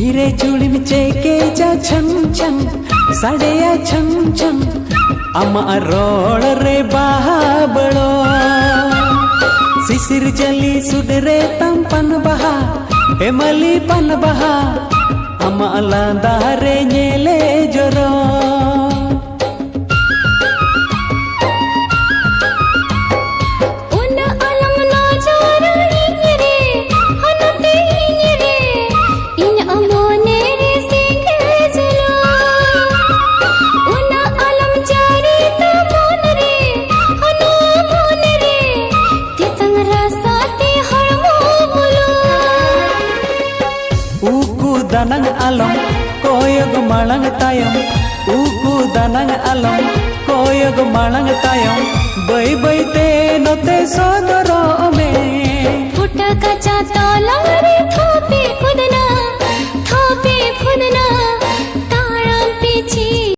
धीरे चूड़िम चेके जा छन छन साड़ेया छन छन अमा रोड़ रे बाहा बड़ो सिसिर जली सुडरे तम पन बहा हेमली पन बहा अमा लांदा रे नेले जोरो danang alam koyog malang tayam uku danang alam koyog malang tayam bay bay te note sodoro me puta kacha tola re thope kudna